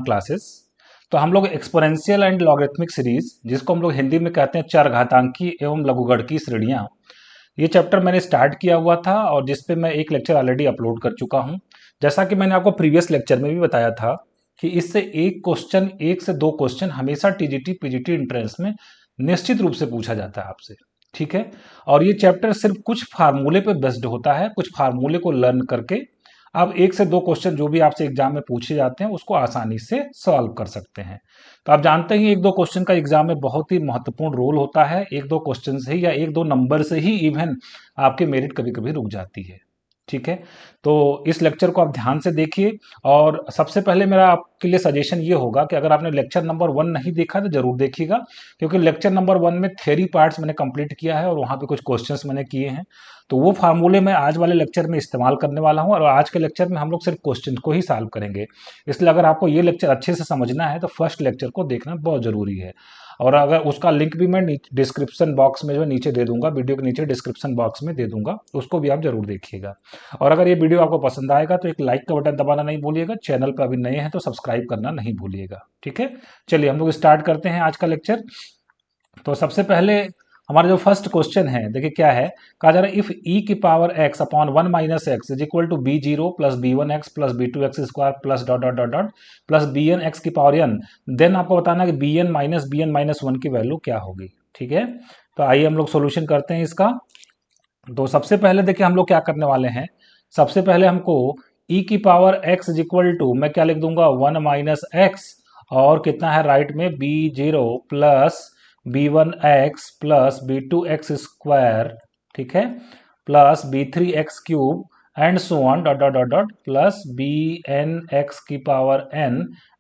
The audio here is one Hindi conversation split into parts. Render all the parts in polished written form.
क्लासेस। तो हम लोग एक्सपोनेंशियल एंड लॉगरिथमिक सीरीज, जिसको हम लोग हिंदी में कहते हैं चरघातांकी एवं लघुगणकीय श्रेणियाँ, ये चैप्टर मैंने स्टार्ट किया हुआ था और जिस पे मैं एक लेक्चर ऑलरेडी अपलोड कर चुका हूँ। जैसा कि मैंने आपको प्रीवियस लेक्चर में भी बताया था कि इससे एक से दो क्वेश्चन हमेशा टीजीटी पीजीटी एंट्रेंस में निश्चित रूप से पूछा जाता है आपसे, ठीक है। और ये चैप्टर सिर्फ कुछ फार्मूले पे बेस्ड होता है, कुछ फार्मूले को लर्न करके आप एक से दो क्वेश्चन जो भी आपसे एग्जाम में पूछे जाते हैं उसको आसानी से सॉल्व कर सकते हैं। तो आप जानते ही एक दो क्वेश्चन का एग्जाम में बहुत ही महत्वपूर्ण रोल होता है। एक दो क्वेश्चन से ही या एक दो नंबर से ही इवन आपकी मेरिट कभी कभी रुक जाती है, ठीक है। तो इस लेक्चर को आप ध्यान से देखिए। और सबसे पहले मेरा आपके लिए सजेशन ये होगा कि अगर आपने लेक्चर नंबर 1 नहीं देखा तो जरूर देखिएगा, क्योंकि लेक्चर नंबर 1 में थ्योरी पार्ट्स मैंने कंप्लीट किया है और वहाँ पे कुछ क्वेश्चंस मैंने किए हैं। तो वो फार्मूले मैं आज वाले लेक्चर में इस्तेमाल करने वाला हूँ और आज के लेक्चर में हम लोग सिर्फ क्वेश्चन को ही सॉल्व करेंगे। इसलिए अगर आपको ये लेक्चर अच्छे से समझना है तो फर्स्ट लेक्चर को देखना बहुत जरूरी है। और अगर उसका लिंक भी मैं डिस्क्रिप्शन बॉक्स में जो नीचे दे दूंगा, वीडियो के नीचे डिस्क्रिप्शन बॉक्स में दे दूंगा, उसको भी आप जरूर देखिएगा। और अगर ये वीडियो आपको पसंद आएगा तो एक लाइक का बटन दबाना नहीं भूलिएगा। चैनल पर अभी नए हैं तो सब्सक्राइब करना नहीं भूलिएगा, ठीक है। चलिए हम लोग स्टार्ट करते हैं आज का लेक्चर। तो सबसे पहले हमारा जो फर्स्ट क्वेश्चन है, देखिए क्या है। कहा जा रहा है इफ ई की power x upon 1 minus x is equal to b zero plus B one x plus B two x square plus dot dot dot dot plus B n x की पावर एन, देन आपको बताना है कि बी एन माइनस वन की वैल्यू क्या होगी, ठीक है। तो आइए हम लोग सोल्यूशन करते हैं इसका। तो सबसे पहले देखिए हम लोग क्या करने वाले हैं। सबसे पहले हमको ई की power x is equal to, मैं क्या लिख दूंगा, 1 माइनस एक्स और कितना है राइट में B zero plus B one x plus B two x square, ठीक है, plus B three x cube and so on dot dot dot dot plus B n x की power n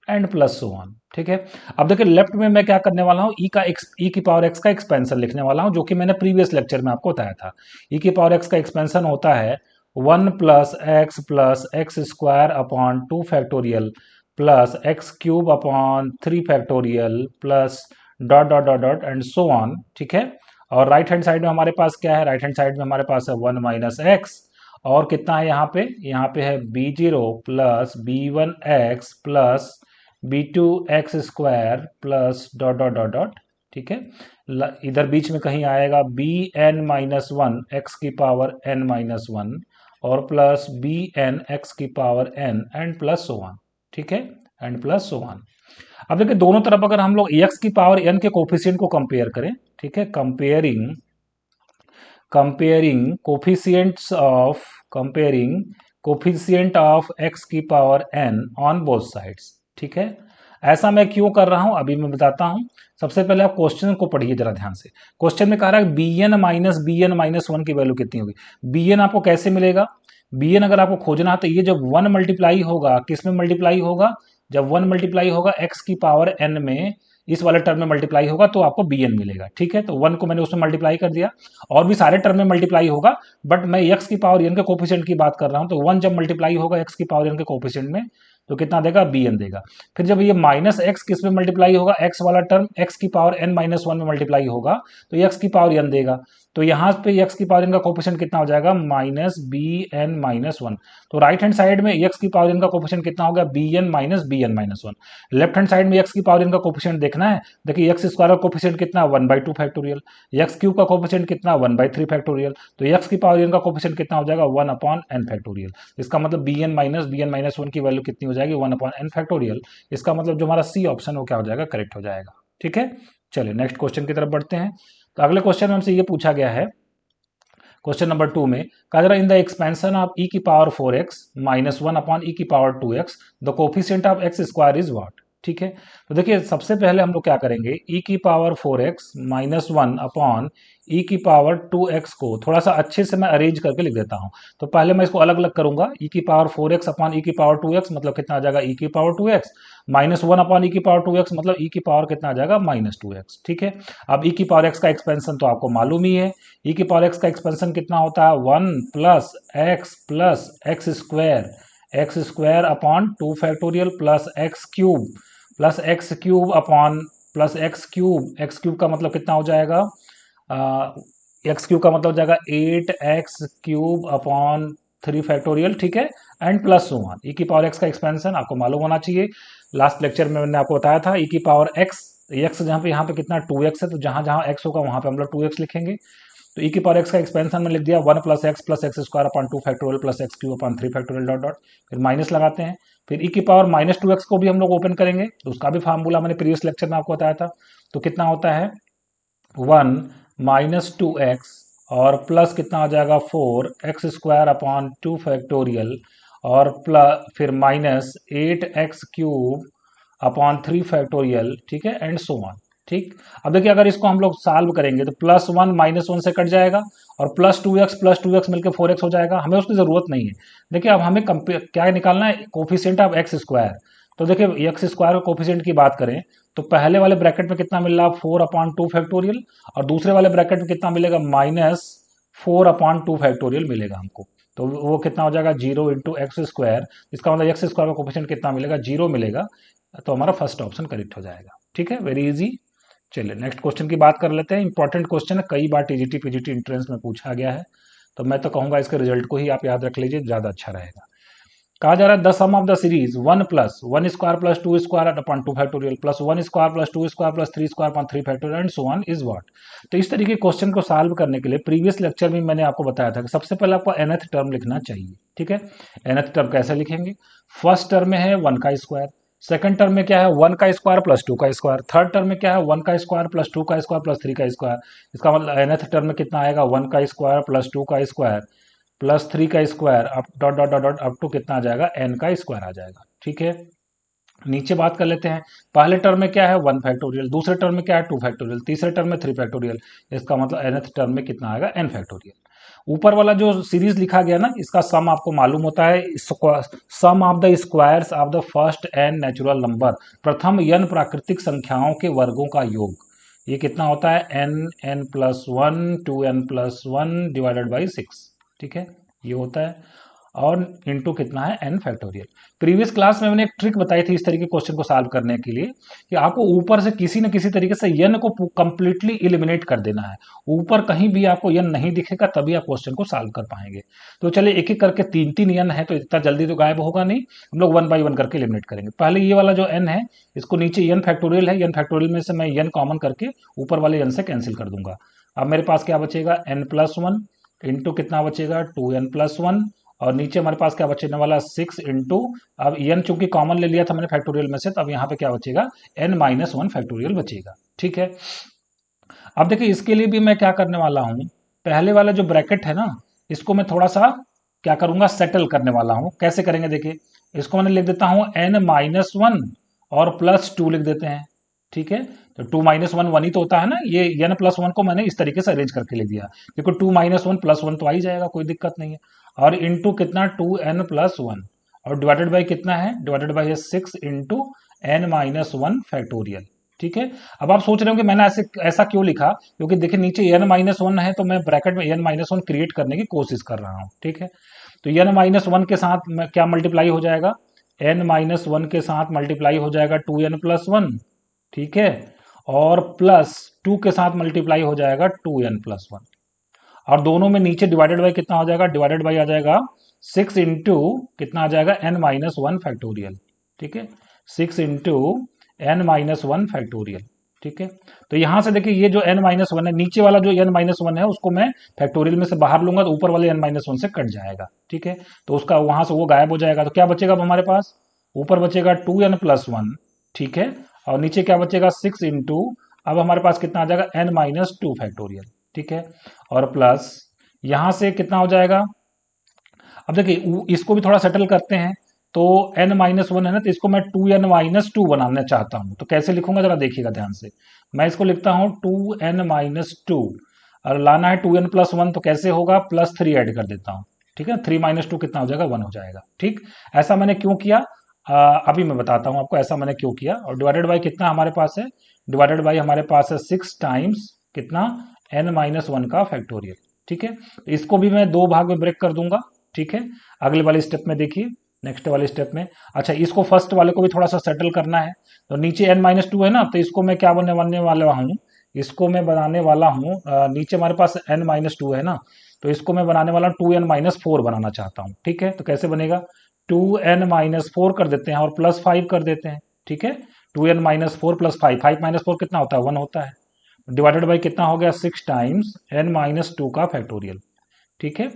and plus so on, ठीक है। अब देखिए लेफ्ट में मैं क्या करने वाला हूँ, ई की पावर एक्स का एक्सपेंशन लिखने वाला हूँ, जो कि मैंने प्रीवियस लेक्चर में आपको बताया था। ई की पावर एक्स का एक्सपेंशन होता है 1 plus x square upon 2 factorial plus x cube upon 3 factorial plus dot dot dot dot and so on, ठीक है। और राइट हैंड साइड में हमारे पास क्या है, राइट हैंड साइड में हमारे पास है 1 माइनस एक्स और कितना है यहाँ पे है b zero plus B one x plus B two x square plus dot dot dot dot, ठीक है। इधर बीच में कहीं आएगा b n minus one x की पावर एन माइनस वन और प्लस बी एन एक्स की power n and plus so on, ठीक है, एंड प्लस सो वन। अब देखिए दोनों तरफ अगर हम लोग एक्स की पावर एन के कोफिशिएंट को कंपेयर करें, ठीक है, कंपेयरिंग कोफिशिएंट ऑफ एक्स की power n on both sides, ठीक है। ऐसा मैं क्यों कर रहा हूं अभी मैं बताता हूं। सबसे पहले आप क्वेश्चन को पढ़िए जरा ध्यान से। क्वेश्चन में कह रहा है बी एन माइनस वन की वैल्यू कितनी होगी। बी एन आपको कैसे मिलेगा, बी एन अगर आपको खोजना है तो ये जब 1 मल्टीप्लाई होगा, किस में मल्टीप्लाई होगा, जब 1 मल्टीप्लाई होगा एक्स की पावर एन में, इस वाले टर्म में मल्टीप्लाई होगा तो आपको बी एन मिलेगा, ठीक है। तो 1 को मैंने उसमें मल्टीप्लाई कर दिया, और भी सारे टर्म में मल्टीप्लाई होगा, बट मैं एक्स की पावर एन के कोफिशिएंट की बात कर रहा हूं। तो 1 जब मल्टीप्लाई होगा एक्स की पावर एन के कोफिशिएंट में तो कितना देगा, बी एन देगा। फिर जब ये माइनस एक्स किस में मल्टीप्लाई होगा, एक्स वाला टर्म एक्स की पावर एन माइनस वन में मल्टीप्लाई होगा तो एक्स की पावर एन देगा। तो यहाँ पे एक्स की पावर एन का कोफिशिएंट कितना हो जाएगा, minus b n minus one. तो राइट हैंड साइड में एक्स की पावर एन का कोफिशिएंट कितना होगा, b n minus one. Left hand side में एक्स की पावर एन का कोफिशिएंट देखना है। देखिए एक्स स्क्वायर का कोफिशिएंट कितना, 1/2 फैक्टोरियल। एक्स क्यूब का कोफिशिएंट कितना, 1/3 फैक्टोरियल। तो एक्स की पावर एन का कोफिशिएंट कितना हो जाएगा, 1 अपॉन एन फैक्टोरियल। इसका मतलब बी एन माइनस वन की वैल्यू कितनी हो जाएगी, 1 अपॉन एन फैक्टोरियल। इसका मतलब जो हमारा सी ऑप्शन वो क्या हो जाएगा, करेक्ट हो जाएगा, ठीक है। चलिए नेक्स्ट क्वेश्चन की तरफ बढ़ते हैं। तो अगले क्वेश्चन में हमसे ये पूछा गया है, क्वेश्चन नंबर 2 में कहा जा रहा है in the expansion of e की power 4x minus one upon e की power 2x the coefficient of x square is what, ठीक है। तो देखिए सबसे पहले हम लोग क्या करेंगे, ई की power 4x minus one upon e की पावर 2x को थोड़ा सा अच्छे से मैं अरेंज करके लिख देता हूं। तो पहले मैं इसको अलग अलग करूंगा, ई की पावर 4x अपॉन ई की पावर 2x मतलब कितना आ जाएगा, ई की power 2x minus one upon e की पावर 2x मतलब ई की पावर कितना आ जाएगा, माइनस 2x, ठीक है। अब ई की पावर x का एक्सपेंशन तो आपको मालूम ही है, ई की पावर x का एक्सपेंशन कितना होता है, 1 plus x square upon 2 factorial plus x cube का मतलब कितना हो जाएगा, एक्स क्यूब का मतलब हो जाएगा 8x क्यूब अपॉन 3 फैक्टोरियल, ठीक है, एंड प्लस सो ऑन। ई की पावर एक्स का एक्सपेंशन आपको मालूम होना चाहिए, लास्ट लेक्चर में मैंने आपको बताया था ई की पावर एक्स, एक्स जहाँ पे यहाँ पे कितना 2x है, तो जहाँ जहाँ x होगा वहाँ पे हम लोग 2x लिखेंगे। तो ई की पावर एक्स का एक्सपेंशन में लिख दिया 1 plus x square upon 2 factorial plus x cube upon 3 factorial dot dot, फिर माइनस लगाते हैं। फिर ई की पावर माइनस 2x को भी हम लोग ओपन करेंगे, तो उसका भी फार्मूला मैंने प्रीवियस लेक्चर में आपको बताया था। तो कितना होता है 1 माइनस 2x और प्लस कितना आ जाएगा 4 एक्स स्क्वायर अपॉन 2 फैक्टोरियल और प्लस फिर minus 8x cube upon 3 factorial, ठीक है, एंड सो ऑन। ठीक, अब देखिए अगर इसको हम लोग सॉल्व करेंगे तो +1 -1 से कट जाएगा और +2x मिलकर 4x हो जाएगा, हमें उसकी ज़रूरत नहीं है। देखिए अब हमें क्या निकालना है, कोफिशिएंट ऑफ एक्स स्क्वायर। तो देखिए एक्स स्क्वायर कोफिशिएंट की बात करें तो पहले वाले ब्रैकेट में कितना मिल रहा है 4/2 फैक्टोरियल और दूसरे वाले ब्रैकेट में कितना मिलेगा -4/2 फैक्टोरियल मिलेगा हमको। तो वो कितना हो जाएगा 0 इंटू एक्स स्क्वायर, इसका मतलब एक्स स्क्वायर का कोफिशिएंट कितना मिलेगा 0 मिलेगा। तो हमारा फर्स्ट ऑप्शन करेक्ट हो जाएगा। ठीक है, वेरी इजी। चलिए नेक्स्ट क्वेश्चन की बात कर लेते हैं। इंपॉर्टेंट क्वेश्चन है, कई बार टीजीटी पीजीटी एंट्रेंस में पूछा गया है, तो मैं तो कहूंगा इसके रिजल्ट को ही आप याद रख लीजिए, ज़्यादा अच्छा रहेगा। कहा जा रहा है the sum of the series 1 plus 1 square plus 2 square upon 2 factorial plus 1 square plus 2 square plus 3 square upon 3 factorial and so on is what. तो इस तरीके के क्वेश्चन को सॉल्व करने के लिए प्रीवियस लेक्चर में मैंने आपको बताया था कि सबसे पहले आपको nth टर्म लिखना चाहिए। ठीक है, nth टर्म कैसे लिखेंगे, फर्स्ट टर्म में है 1 का स्क्वायर, सेकंड टर्म में क्या है 1 का स्क्वायर प्लस 2 का स्क्वायर, थर्ड टर्म में क्या है 1 का स्क्वायर प्लस 2 का स्क्वायर प्लस 3 का स्क्वायर। इसका मतलब nth टर्म में कितना आएगा 1 का स्क्वायर प्लस 2 का स्क्वायर प्लस 3 का square up dot dot dot dot up to कितना आ जाएगा n का स्क्वायर आ जाएगा। ठीक है, नीचे बात कर लेते हैं। पहले टर्म में क्या है 1 फैक्टोरियल, दूसरे टर्म में क्या है 2 फैक्टोरियल, तीसरे टर्म में 3 फैक्टोरियल। इसका मतलब nth टर्म में कितना आएगा n फैक्टोरियल। ऊपर वाला जो सीरीज लिखा गया ना, इसका सम आपको मालूम होता है, sum of the squares of the first n natural number, प्रथम n प्राकृतिक संख्याओं के वर्गों का योग। ये कितना होता है n+1 2n+1 डिवाइडेड बाई 6। ठीक है, ये होता है और इनटू कितना है n फैक्टोरियल। प्रीवियस क्लास में मैंने एक ट्रिक बताई थी इस तरीके क्वेश्चन को सॉल्व करने के लिए कि आपको ऊपर से किसी न किसी तरीके से n को कंप्लीटली एलिमिनेट कर देना है। ऊपर कहीं भी आपको n नहीं दिखेगा तभी आप क्वेश्चन को सॉल्व कर पाएंगे। तो चलिए एक एक करके 3-3 n है तो इतना जल्दी तो गायब होगा नहीं, हम लोग 1 बाई 1 करके एलिमिनेट करेंगे। पहले ये वाला जो n है इसको नीचे n फैक्टोरियल है, n फैक्टोरियल में से मैं n कॉमन करके ऊपर वाले n से कैंसिल कर दूंगा। अब मेरे पास क्या बचेगा n+1 इंटू कितना बचेगा 2n+1 और नीचे हमारे पास क्या बचने वाला 6 इंटू, अब n चूंकि कॉमन ले लिया था मैंने फैक्टोरियल में से, तो अब यहाँ पे क्या बचेगा n-1 फैक्टोरियल बचेगा। ठीक है, अब देखिए इसके लिए भी मैं क्या करने वाला हूँ, पहले वाला जो ब्रैकेट है ना इसको मैं थोड़ा सा क्या करूंगा सेटल करने वाला हूँ। कैसे करेंगे देखिए, इसको मैंने लिख देता हूँ n-1 और +2 लिख देते हैं। ठीक है, तो 2-1 1 ही तो होता है ना, ये n+1 को मैंने इस तरीके से अरेंज करके लिख दिया क्योंकि 2-1 +1 तो आ ही जाएगा, कोई दिक्कत नहीं है। और इंटू कितना 2n+1 और डिवाइडेड बाई कितना है, डिवाइडेड बाई है 6 इंटू n-1 फैक्टोरियल। ठीक है, अब आप सोच रहे हो कि मैंने ऐसा क्यों लिखा, क्योंकि देखिए नीचे n-1 है तो मैं ब्रैकेट में n-1 क्रिएट करने की कोशिश कर रहा हूँ। ठीक है, तो n-1 के साथ क्या मल्टीप्लाई हो जाएगा, n-1 के साथ मल्टीप्लाई हो जाएगा 2n+1। ठीक है, और +2 के साथ मल्टीप्लाई हो जाएगा 2n+1 और दोनों में नीचे डिवाइडेड बाई कितना हो जाएगा, डिवाइडेड बाई आ जाएगा 6 इंटू कितना आ जाएगा n-1 फैक्टोरियल। ठीक है, 6 इंटू n-1 फैक्टोरियल। ठीक है, तो यहां से देखिए ये जो n-1 है, नीचे वाला जो n-1 है उसको मैं फैक्टोरियल में से बाहर लूंगा तो ऊपर वाले n-1 से कट जाएगा। ठीक है, तो उसका वहां से वो गायब हो जाएगा, तो क्या बचेगा अब हमारे पास, ऊपर बचेगा 2n+1। ठीक है, और नीचे क्या बचेगा 6 इंटू, अब हमारे पास कितना आ जाएगा n-2 फैक्टोरियल। ठीक है, और प्लस यहां से कितना हो जाएगा, अब देखिए इसको भी थोड़ा सेटल करते हैं, तो n-1 है ना, तो इसको मैं 2n-2 बनाना चाहता हूं, तो कैसे लिखूंगा जरा देखिएगा ध्यान से। मैं इसको लिखता हूं 2n-2 और लाना है 2n+1, तो कैसे होगा +3 ऐड कर देता हूं। ठीक है, 3 - 2 कितना हो जाएगा 1 हो जाएगा। ठीक, ऐसा मैंने क्यों किया अभी मैं बताता हूं आपको ऐसा मैंने क्यों किया। और डिवाइडेड बाई कितना हमारे पास है, डिवाइडेड बाई हमारे पास है 6 टाइम्स कितना n-1 का फैक्टोरियल। ठीक है, तो इसको भी मैं 2 भाग में ब्रेक कर दूंगा। ठीक है, अगले वाले स्टेप में देखिए, नेक्स्ट वाले स्टेप में, अच्छा इसको फर्स्ट वाले को भी थोड़ा सा सेटल करना है, तो नीचे n-2 है ना, तो इसको मैं क्या बनने वाला हूँ, इसको मैं बनाने वाला हूँ नीचे हमारे पास n-2 है ना, तो इसको मैं बनाने वाला 2n-4 बनाना चाहता हूँ। ठीक है, तो कैसे बनेगा 2n-4 कर देते हैं और प्लस 5 कर देते हैं, ठीक है। 2n-4 प्लस 5, 5 - 4 कितना होता है, 1 होता है, डिवाइडेड बाई कितना हो गया, 6 टाइम्स n-2 का फैक्टोरियल, ठीक है।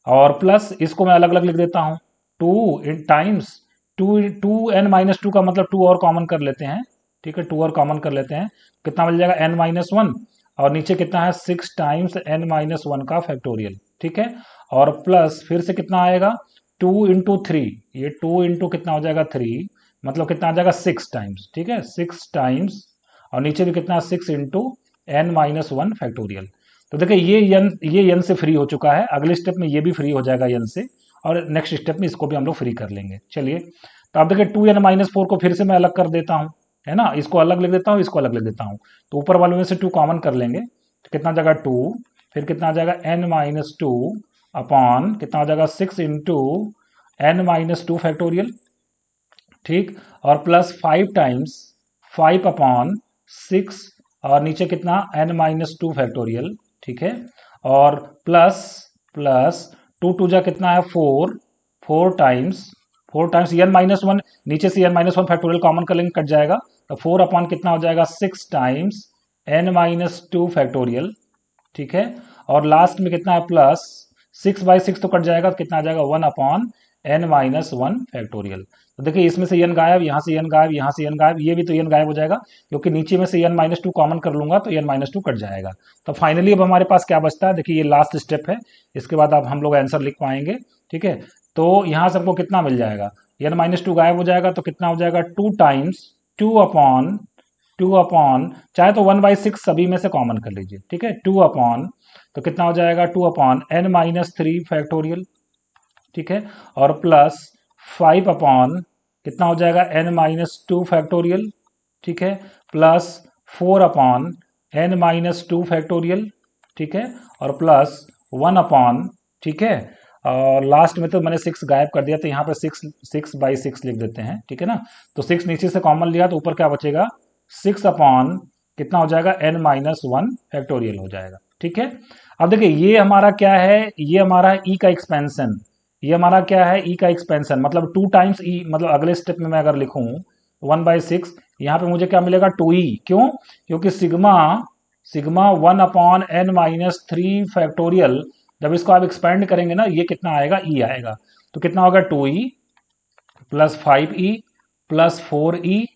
और प्लस इसको मैं अलग अलग लिख देता हूँ, 2 इन टाइम्स 2n-2 का मतलब 2 और कॉमन कर लेते हैं, ठीक है, 2 और कॉमन कर लेते हैं, कितना मिल जाएगा n-1, और नीचे कितना है 6 टाइम्स n-1 का फैक्टोरियल, ठीक है। और प्लस फिर से कितना आएगा 2 इंटू 3, ये 2 इंटू कितना हो जाएगा 3, मतलब कितना आ जाएगा 6 टाइम्स, ठीक है, 6 टाइम्स, और नीचे भी कितना 6 इंटू n-1 फैक्टोरियल। तो देखिए ये n से फ्री हो चुका है, अगले स्टेप में ये भी फ्री हो जाएगा n से, और नेक्स्ट स्टेप में इसको भी हम लोग फ्री कर लेंगे। चलिए, तो अब देखिए 2n-4 को फिर से मैं अलग कर देता हूँ, है ना, इसको अलग लिख देता हूँ, इसको अलग लिख देता हूँ, तो ऊपर वाले में से 2 कॉमन कर लेंगे, तो कितना आ जाएगा 2, फिर कितना आ जाएगा n-2 अपॉन कितना हो जाएगा 6 इंटू n-2 फैक्टोरियल, ठीक, और प्लस 5 टाइम्स 5 अपॉन 6, और नीचे कितना n-2 फैक्टोरियल, ठीक है, और प्लस प्लस 2 जा कितना है 4, 4 टाइम्स n-1, नीचे से n-1 फैक्टोरियल कॉमन कर लेंगे, कट जाएगा, तो 4 अपॉन कितना हो जाएगा 6 टाइम्स n-2 फैक्टोरियल, ठीक है, और लास्ट में कितना है प्लस 6/6 तो कट जाएगा, तो कितना आ जाएगा 1 अपॉन n-1 फैक्टोरियल। तो देखिए इसमें से n गायब, यहाँ से n गायब, यहाँ से n गायब, ये भी तो n गायब हो जाएगा, क्योंकि नीचे में से n-2 कॉमन कर लूंगा तो n-2 कट जाएगा। तो फाइनली अब हमारे पास क्या बचता है, देखिए ये लास्ट स्टेप है, इसके बाद अब हम लोग आंसर लिख पाएंगे, ठीक है। तो यहाँ से हमको कितना मिल जाएगा, n-2 गायब हो जाएगा, तो कितना हो जाएगा 2 टाइम्स 2 अपॉन चाहे तो 1/6 सभी में से कॉमन कर लीजिए, ठीक है, 2 अपॉन, तो कितना हो जाएगा 2 अपॉन n-3 फैक्टोरियल, ठीक है, और प्लस 5 अपॉन कितना हो जाएगा n-2 फैक्टोरियल, ठीक है, प्लस 4 अपॉन n-2 फैक्टोरियल, ठीक है, और प्लस 1 अपॉन, ठीक है, और लास्ट में तो मैंने 6 गायब कर दिया, तो यहाँ पे 6/6 लिख देते हैं, ठीक है ना। तो 6 नीचे से कॉमन लिया तो ऊपर क्या बचेगा 6 अपॉन कितना हो जाएगा n-1 फैक्टोरियल हो जाएगा, ठीक है। अब देखिए ये हमारा क्या है, ये हमारा ई का एक्सपेंशन, ये हमारा क्या है ई का एक्सपेंशन, मतलब 2 टाइम्स ई, मतलब अगले स्टेप में मैं अगर लिखूं 1/6, यहाँ पे मुझे क्या मिलेगा 2e, क्यों, क्योंकि सिग्मा 1 अपॉन n-3 फैक्टोरियल, जब इसको आप एक्सपेंड करेंगे ना ये कितना आएगा ई आएगा, तो कितना होगा 2e plus 5e plus 4e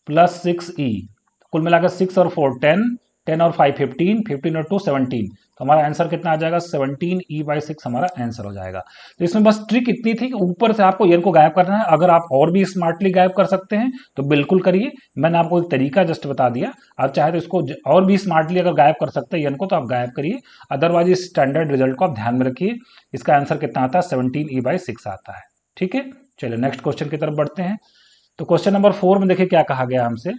plus 6e, कुल मिलाकर 6 और 4 10, 10 और 5 15, 15 और 2 17, तो हमारा आंसर कितना आ जाएगा 17e/6 हमारा आंसर हो जाएगा। तो इसमें बस ट्रिक इतनी थी कि ऊपर से आपको n को गायब करना है, अगर आप और भी स्मार्टली गायब कर सकते हैं तो बिल्कुल करिए, मैंने आपको एक तरीका जस्ट बता दिया, आप चाहे तो इसको और भी स्मार्टली अगर गायब कर सकते हैं n को तो आप गायब करिए, अदरवाइज इस स्टैंडर्ड रिजल्ट को आप ध्यान में रखिए, इसका आंसर कितना आता है 17e/6 आता है, ठीक है। चलिए नेक्स्ट क्वेश्चन की तरफ बढ़ते हैं। तो क्वेश्चन नंबर 4 में देखिए क्या कहा गया हमसे,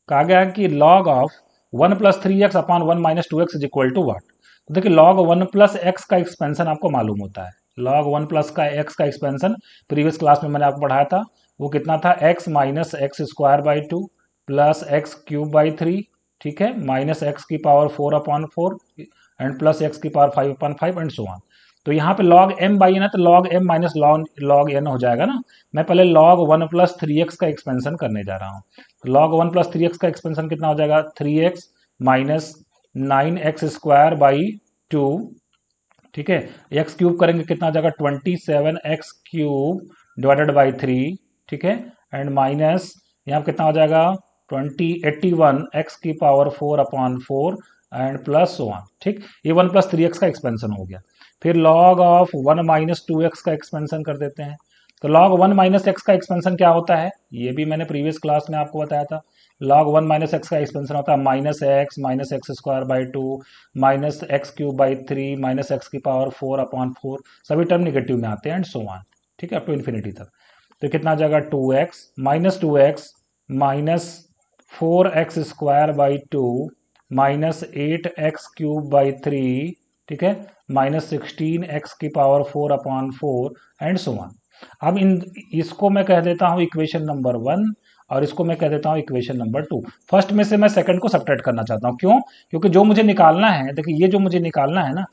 कहा गया कि log of 1 + 3x upon 1 - 2x is equal to what. तो देखिए log 1 + x का एक्सपेंशन आपको मालूम होता है, log 1 + का x का एक्सपेंशन प्रीवियस क्लास में मैंने आपको पढ़ाया था, वो कितना था x - x² 2 + x³ 3, ठीक है, minus x⁴/4 and plus x⁵5/5 and so on. तो यहाँ पे log m/n है, तो log m minus log n हो जाएगा ना। मैं पहले log 1 + 3x का एक्सपेंशन करने जा रहा हूँ, तो log 1 + 3x का एक्सपेंशन कितना हो जाएगा 3x माइनस 9x² 2, ठीक है, x³ करेंगे कितना हो जाएगा 27x³ डिवाइडेड बाई 3, ठीक है, एंड माइनस यहाँ कितना हो जाएगा 81 x⁴/4 एंड प्लस 1, ठीक, ये 1 + 3x का एक्सपेंशन हो गया। फिर log ऑफ 1 - 2x का एक्सपेंशन कर देते हैं, तो log 1 - x का एक्सपेंशन क्या होता है, ये भी मैंने प्रीवियस क्लास में आपको बताया था, log 1 - x का एक्सपेंशन होता है -x - x² 2 minus x³ 3 minus x⁴/4, सभी टर्म निगेटिव में आते हैं एंड सो ऑन, ठीक है, अप टू इन्फिनिटी तक। तो कितना आ जाएगा 2x minus 4x² 2 minus 8x³ 3, ठीक है, minus 16x⁴/4 and so on. अब इसको मैं कह देता हूं इक्वेशन नंबर 1 और इसको मैं कह देता हूं इक्वेशन नंबर 2। फर्स्ट में से मैं सेकंड को सब्ट्रैक्ट करना चाहता हूं, क्यों, क्योंकि जो मुझे निकालना है, देखिए ये जो मुझे निकालना है ना,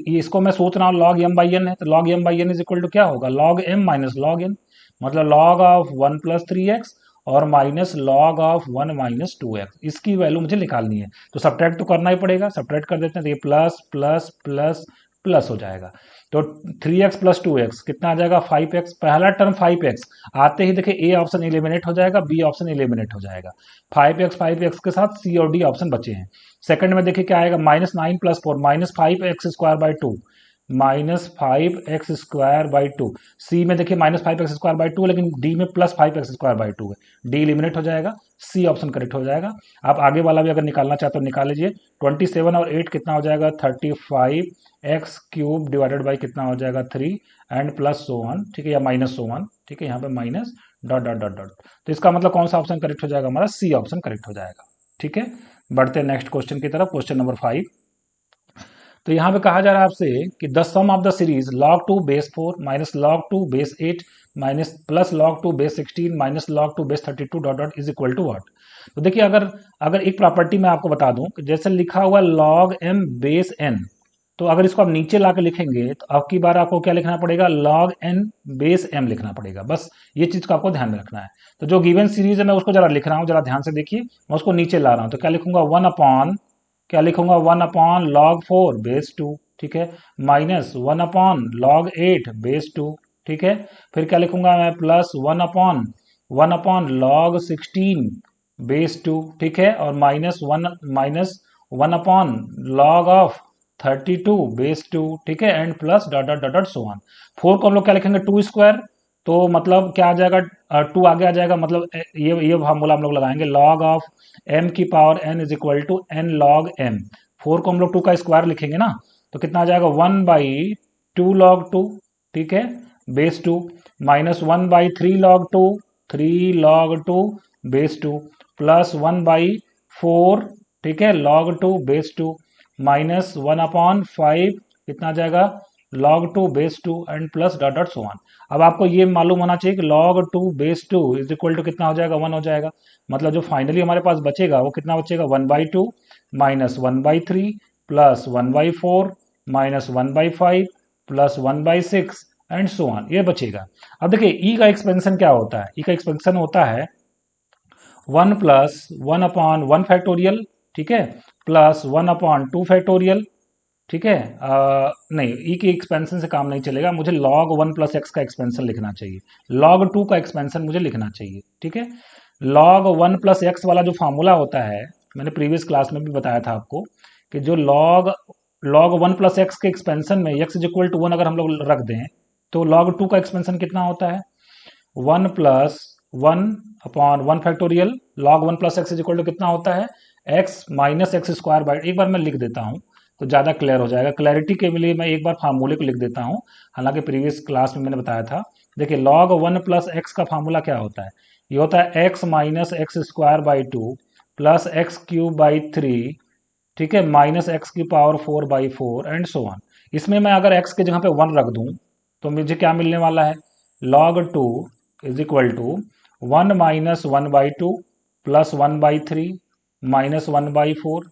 इसको मैं सोच रहा हूं log m/n है, तो log m/n is equal to क्या होगा log m minus log n। मतलब log ऑफ 1 प्लस 3x और minus log of 1 minus 2x, इसकी वैल्यू मुझे निकालनी है। तो सब्ट्रैक्ट तो करना ही पड़ेगा, सब्ट्रैक्ट कर देते हैं तो ये प्लस प्लस प्लस प्लस हो जाएगा। तो 3x प्लस 2x कितना आ जाएगा 5x, पहला टर्म 5x आते ही देखिए ए ऑप्शन एलिमिनेट हो जाएगा, बी ऑप्शन एलिमिनेट हो जाएगा। 5x के साथ सी और डी ऑप्शन बचे हैं। सेकंड में देखिए क्या आएगा, -9 + 4 -5x² 2 सी में देखिए -5x² लेकिन डी में +5x² है, डी एलिमिनेट हो जाएगा, सी ऑप्शन करेक्ट हो जाएगा। आप आगे वाला भी अगर निकालना चाहते हो निकाल लीजिए। 27 और 8 कितना हो जाएगा 35x³ डिवाइडेड बाई कितना हो जाएगा 3 एंड प्लस सो वन, ठीक है, या माइनस सो वन, ठीक है, यहाँ पे minus dot dot dot dot. तो इसका मतलब कौन सा ऑप्शन करेक्ट हो जाएगा, हमारा सी ऑप्शन करेक्ट हो जाएगा। ठीक है, बढ़ते हैं नेक्स्ट क्वेश्चन की तरफ, क्वेश्चन नंबर 5। तो यहाँ पे कहा जा रहा है आपसे कि the sum of the series log2 base 4 minus log2 base 8 minus plus log2 base 16 minus log2 base 32 dot dot is equal to what. तो देखिए अगर अगर एक प्रॉपर्टी मैं आपको बता दूं कि जैसे लिखा हुआ log m बेस n, तो अगर इसको आप नीचे ला के लिखेंगे तो अब की बार आपको क्या लिखना पड़ेगा, log n बेस m लिखना पड़ेगा। बस ये चीज को आपको ध्यान में रखना है। तो जो गिवन सीरीज है मैं उसको जरा लिख रहा हूँ, जरा ध्यान से देखिए, मैं उसको नीचे ला रहा हूँ। तो क्या लिखूंगा 1 अपॉन log 4 बेस 2, ठीक है, माइनस 1 अपॉन log 8 बेस 2, ठीक है, फिर क्या लिखूंगा मैं प्लस 1 अपॉन log 16 बेस 2, ठीक है, और minus 1 upon log of 32 base 2, ठीक है, and plus dot dot dot dot so on. 4 को हम लोग क्या लिखेंगे 2 स्क्वायर, तो मतलब क्या आ जाएगा 2 आगे आ जाएगा, मतलब ये फार्मूला हम लोग लगाएंगे log ऑफ m की power n is equal to n log m। 4 को हम लोग 2 का स्क्वायर लिखेंगे ना, तो कितना आ जाएगा 1/2 log 2, ठीक है, base 2, minus 1/3 log 2, 3 log 2 base 2, plus 1/4, ठीक है, log 2 बेस 2, माइनस 1/5 कितना आ जाएगा log 2 base 2 and plus dot dot so on. अब आपको ये मालूम होना चाहिए कि log 2 base 2 is equal to कितना हो जाएगा 1 हो जाएगा। मतलब जो फाइनली हमारे पास बचेगा वो कितना बचेगा 1/2 minus 1/3 plus 1/4 minus 1/5 plus 1/6 and so on, ये बचेगा। अब देखिए ई का एक्सपेंशन क्या होता है, ई का एक्सपेंशन होता है 1 प्लस 1 अपॉन 1 फैक्टोरियल, ठीक है, प्लस 1 अपॉन 2 फैक्टोरियल, ठीक है। नहीं, ई के एक्सपेंशन से काम नहीं चलेगा, मुझे log 1 प्लस एक्स का एक्सपेंशन लिखना चाहिए, log 2 का एक्सपेंशन मुझे लिखना चाहिए, ठीक है। log 1 प्लस एक्स वाला जो फार्मूला होता है, मैंने प्रीवियस क्लास में भी बताया था आपको कि जो log 1 प्लस एक्स के एक्सपेंशन में x इज इक्वल टू 1 अगर हम लोग रख दें तो log 2 का एक्सपेंशन कितना होता है 1 plus 1 upon 1 factorial, log 1 plus x is equal to कितना होता है x minus x square by, एक बार मैं लिख देता हूँ तो ज़्यादा क्लियर हो जाएगा। क्लैरिटी के लिए मैं एक बार फार्मूले को लिख देता हूँ, हालांकि प्रीवियस क्लास में मैंने बताया था। देखिए log 1 प्लस एक्स का फार्मूला क्या होता है, ये होता है x minus x square by 2 plus x cube by 3, ठीक है, माइनस एक्स की पावर 4/4 एंड सो ऑन। इसमें मैं अगर x की जगह पे 1 रख दूं तो मुझे क्या मिलने वाला है log 2 is equal to 1 minus 1/2 plus 1/3 minus 1/4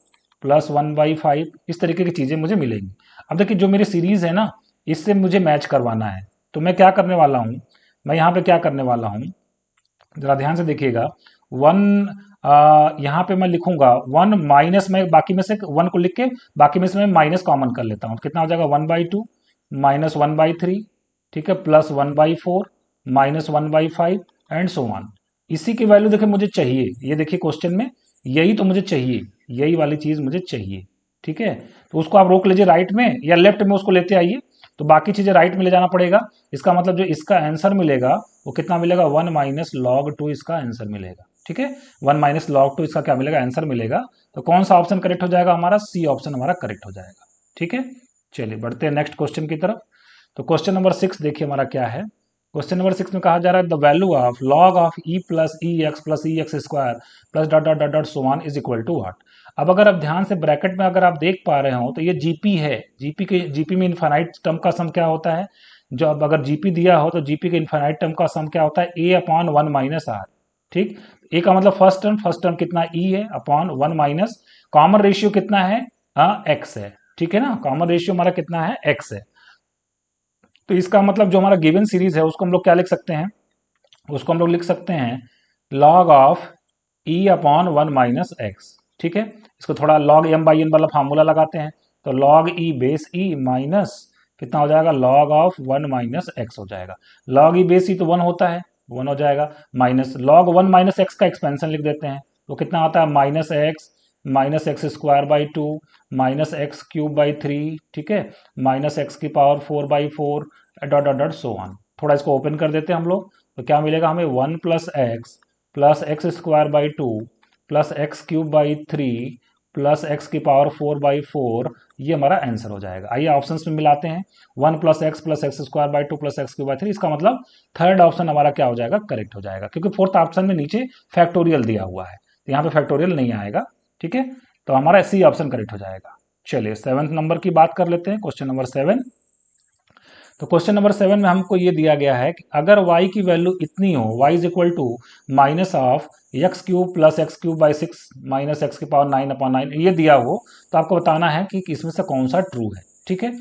plus 1/5, इस तरीके की चीज़ें मुझे मिलेंगी। अब देखिए जो मेरी सीरीज़ है ना, इससे मुझे मैच करवाना है, तो मैं क्या करने वाला हूँ, मैं यहाँ पे क्या करने वाला हूँ, ज़रा ध्यान से देखिएगा। 1 यहाँ पे मैं लिखूंगा 1 माइनस, में बाकी में से 1 को लिख के बाकी में से मैं माइनस कॉमन कर लेता हूँ, कितना हो जाएगा 1/2 माइनस 1/3, ठीक है, plus 1/4 minus 1/5 and so on. इसी की वैल्यू देखिए मुझे चाहिए, ये देखिए क्वेश्चन में यही तो मुझे चाहिए, यही वाली चीज़ मुझे चाहिए, ठीक है। तो उसको आप रोक लीजिए राइट में या लेफ्ट में उसको लेते आइए, तो बाकी चीज़ें राइट में ले जाना पड़ेगा। इसका मतलब जो इसका आंसर मिलेगा वो कितना मिलेगा 1 माइनस log 2 इसका आंसर मिलेगा, ठीक है, 1 माइनस log 2 इसका क्या मिलेगा आंसर मिलेगा। तो कौन सा ऑप्शन करेक्ट हो जाएगा हमारा, सी ऑप्शन हमारा करेक्ट हो जाएगा, ठीक है। चलिए बढ़ते हैं नेक्स्ट क्वेश्चन की तरफ। तो क्वेश्चन नंबर 6 देखिए हमारा क्या है। क्वेश्चन नंबर 6 में कहा जा रहा है the value of log of e plus e x square plus dot dot dot dot so on is equal to what. अब अगर आप ध्यान से ब्रैकेट में अगर आप देख पा रहे हो तो ये जीपी है, जीपी में इनफाइनाइट टर्म का सम क्या होता है, जो अब अगर जीपी दिया हो तो जीपी के इनफाइनाइट टर्म का सम क्या होता है ए अपॉन 1 माइनस आर, ठीक। ए का मतलब फर्स्ट टर्म कितना ई है अपॉन 1 माइनस, कॉमन रेशियो कितना है एक्स है, ठीक है ना, कॉमन रेशियो हमारा कितना है एक्स है। तो इसका मतलब जो हमारा गिवन सीरीज है उसको हम लोग क्या लिख सकते हैं, उसको हम लोग लिख सकते हैं log of E upon 1 minus x. ठीक है, इसको थोड़ा log m बाई n वाला फार्मूला लगाते हैं, तो log e base E minus कितना हो जाएगा, log ऑफ 1 माइनस एक्स हो जाएगा। log e बेस ई तो 1 होता है, 1 हो जाएगा, माइनस log 1 माइनस एक्स का एक्सपेंशन लिख देते हैं, तो कितना आता है minus x square by 2 minus x cube by 3, ठीक है, माइनस एक्स की power 4 by 4 dot dot dot so on. थोड़ा इसको ओपन कर देते हैं हम लोग, तो क्या मिलेगा हमें 1 plus x square by 2 plus x cube by 3 plus x की पावर 4 बाई 4, ये हमारा आंसर हो जाएगा। आइए ऑप्शंस में मिलाते हैं, 1 plus x square by 2 plus x cube by 3, इसका मतलब थर्ड ऑप्शन हमारा क्या हो जाएगा, करेक्ट हो जाएगा, क्योंकि फोर्थ ऑप्शन में नीचे फैक्टोरियल दिया हुआ है, तो यहाँ पे फैक्टोरियल नहीं आएगा। ठीक है, तो हमारा सी ऑप्शन करेक्ट हो जाएगा। चलिए 7th नंबर की बात कर लेते हैं, क्वेश्चन नंबर 7। तो क्वेश्चन नंबर 7 में हमको ये दिया गया है कि अगर y की वैल्यू इतनी हो, y is equal to minus of x cube plus x cube by 6 minus x की पावर 9 अपॉन 9 ये दिया हो, तो आपको बताना है कि इसमें से कौन सा ट्रू है। ठीक है,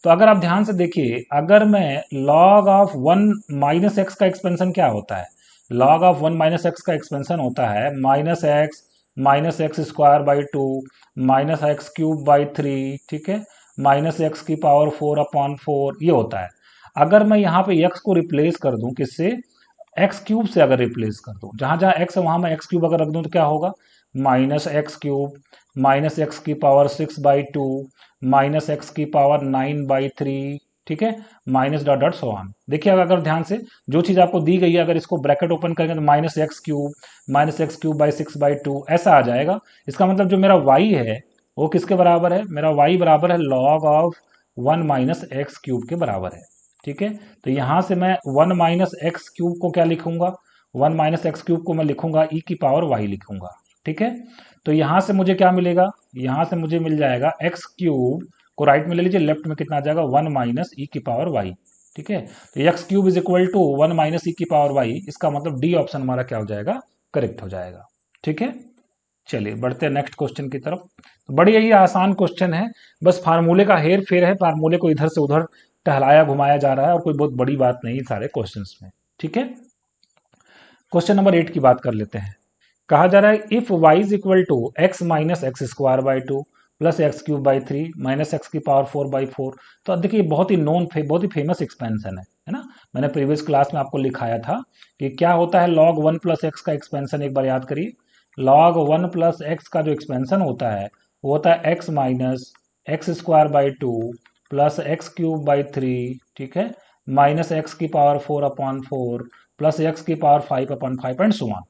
तो अगर आप ध्यान से देखिए, अगर मैं log ऑफ 1 माइनस एक्स का एक्सपेंशन क्या होता है, log ऑफ 1 माइनस एक्स का एक्सपेंशन होता है minus x square by 2 minus x cube by 3, ठीक है, माइनस एक्स की पावर 4 अपॉन 4, ये होता है। अगर मैं यहाँ पे x को रिप्लेस कर दूं किससे, एक्स क्यूब से अगर रिप्लेस कर दूं, जहां जहां x है वहां मैं एक्स क्यूब अगर रख दूं तो क्या होगा, minus x cube minus x की पावर 6 बाई 2 माइनस एक्स की पावर 9 बाई 3, ठीक है, minus dot dot so on. देखिए अगर ध्यान से जो चीज़ आपको दी गई है, अगर इसको ब्रैकेट ओपन करेंगे तो minus x cube by 6 by 2 ऐसा आ जाएगा। इसका मतलब जो मेरा y है वो किसके बराबर है, मेरा y बराबर है log of 1 minus x cube के बराबर है। ठीक है, तो यहां से मैं 1 माइनस एक्स क्यूब को क्या लिखूंगा, 1 माइनस एक्स क्यूब को मैं लिखूंगा ई की पावर वाई लिखूंगा। ठीक है, तो यहां से मुझे क्या मिलेगा, यहां से मुझे मिल जाएगा एक्स क्यूब को राइट में ले लीजिए, लेफ्ट में कितना आ जाएगा 1 माइनस ई की पावर वाई। ठीक है, तो x cube is equal to 1 minus e की पावर वाई, इसका मतलब डी ऑप्शन हमारा क्या हो जाएगा, करेक्ट हो जाएगा। ठीक है, चलिए बढ़ते हैं नेक्स्ट क्वेश्चन की तरफ। तो बड़ी यही आसान क्वेश्चन है, बस फार्मूले का हेर फेर है, फार्मूले को इधर से उधर टहलाया घुमाया जा रहा है, और कोई बहुत बड़ी बात नहीं सारे क्वेश्चंस में। ठीक है, क्वेश्चन नंबर 8 की बात कर लेते हैं। कहा जा रहा है if y is equal to x minus x square by 2 plus x cube by 3 minus x की पावर 4 बाई 4। तो अब देखिए बहुत ही बहुत ही फेमस एक्सपेंशन है ना, मैंने प्रीवियस क्लास में आपको लिखाया था कि क्या होता है log 1 प्लस एक्स का एक्सपेंशन, एक बार याद करिए। log 1 प्लस एक्स का जो एक्सपेंशन होता है वो होता है x minus x square by 2 plus x cube by 3, ठीक है, माइनस एक्स की पावर 4 अपॉन 4 प्लस एक्स की power 5 upon 5 and so on.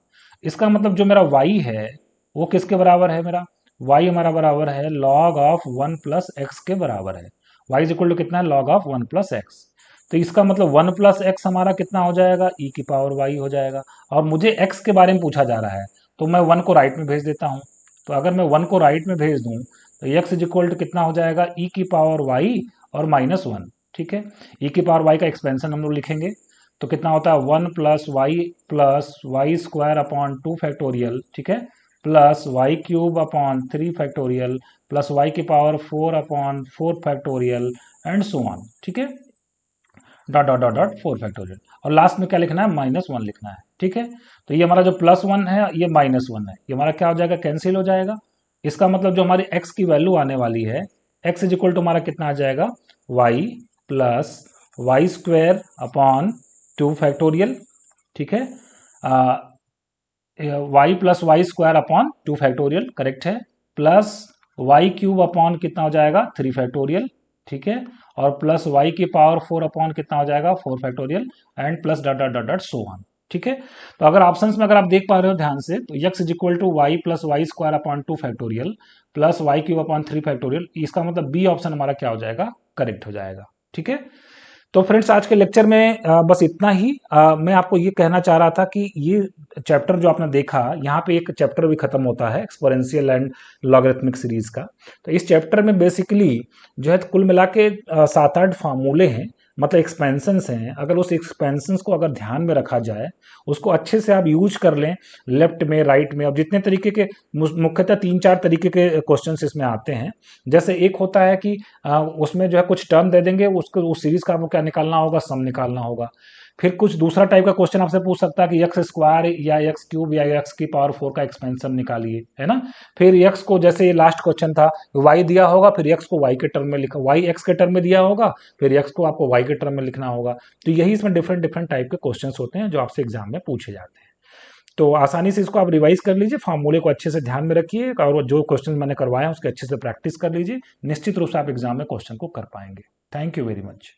इसका मतलब जो मेरा y है वो किसके बराबर है, मेरा y हमारा बराबर है log ऑफ 1 प्लस एक्स के बराबर है। y इज इक्वल टू कितना है, log ऑफ 1 प्लस एक्स। तो इसका मतलब 1 प्लस एक्स हमारा कितना हो जाएगा, e की पावर y हो जाएगा। और मुझे x के बारे में पूछा जा रहा है, तो मैं 1 को राइट में भेज देता हूँ। तो अगर मैं 1 को राइट में भेज दूँ तो x इज इक्वल टू कितना हो जाएगा, e की पावर y और माइनस 1। ठीक है, e की पावर y का एक्सपेंशन हम लोग लिखेंगे, तो कितना होता है 1 plus y square upon 2 factorial, ठीक है, plus y cube upon 3 factorial plus y की power 4 upon 4 factorial and so on. ठीक है, dot dot dot dot 4 factorial, और लास्ट में क्या लिखना है, -1 लिखना है। ठीक है, तो ये हमारा जो +1 है ये -1 है, ये हमारा क्या हो जाएगा, कैंसिल हो जाएगा। इसका मतलब जो हमारी x की वैल्यू आने वाली है, x इज इक्वल टू हमारा कितना आ जाएगा, y plus y square upon 2 factorial, ठीक है, y plus y square upon 2 factorial correct है, प्लस वाई क्यूब अपॉन कितना हो जाएगा 3 फैक्टोरियल, ठीक है, और प्लस वाई की पावर 4 अपॉन कितना हो जाएगा 4 factorial and plus dot dot dot dot so on. ठीक है, तो अगर ऑप्शंस में अगर आप देख पा रहे हो ध्यान से, तो x is equal to y plus y square upon 2 factorial plus y cube upon 3 factorial, इसका मतलब बी ऑप्शन हमारा क्या हो जाएगा, करेक्ट हो जाएगा। ठीक है, तो फ्रेंड्स आज के लेक्चर में बस इतना ही। मैं आपको ये कहना चाह रहा था कि ये चैप्टर जो आपने देखा, यहाँ पे एक चैप्टर भी खत्म होता है एक्सपोनेंशियल एंड लॉगरिथमिक सीरीज का। तो इस चैप्टर में बेसिकली जो है कुल मिला के 7-8 फार्मूले हैं, मतलब एक्सपेंशंस हैं। अगर उस एक्सपेंशंस को अगर ध्यान में रखा जाए, उसको अच्छे से आप यूज कर लें लेफ्ट में राइट में, अब जितने तरीके के मुख्यतः 3-4 तरीके के क्वेश्चंस इसमें आते हैं। जैसे एक होता है कि उसमें जो है कुछ टर्म दे देंगे, उसको उस सीरीज का आपको क्या निकालना होगा, सम निकालना होगा। फिर कुछ दूसरा टाइप का क्वेश्चन आपसे पूछ सकता है कि एक्स स्क्वायर या एक्स क्यूब या एक्स की पावर 4 का एक्सपेंशन निकालिए, है ना। फिर एक्स को, जैसे ये लास्ट क्वेश्चन था, वाई दिया होगा, फिर एक्स को वाई के टर्म में लिखा, वाई एक्स के टर्म में दिया होगा, फिर एक्स को आपको वाई के टर्म में लिखना होगा। तो यही इसमें डिफरेंट डिफरेंट टाइप के क्वेश्चन होते हैं जो आपसे एग्जाम में पूछे जाते हैं। तो आसानी से इसको आप रिवाइज कर लीजिए, फार्मूले को अच्छे से ध्यान में रखिए और जो क्वेश्चन मैंने करवाए हैं उसके अच्छे से प्रैक्टिस कर लीजिए। निश्चित रूप से आप एग्जाम में क्वेश्चन को कर पाएंगे। Thank you very much.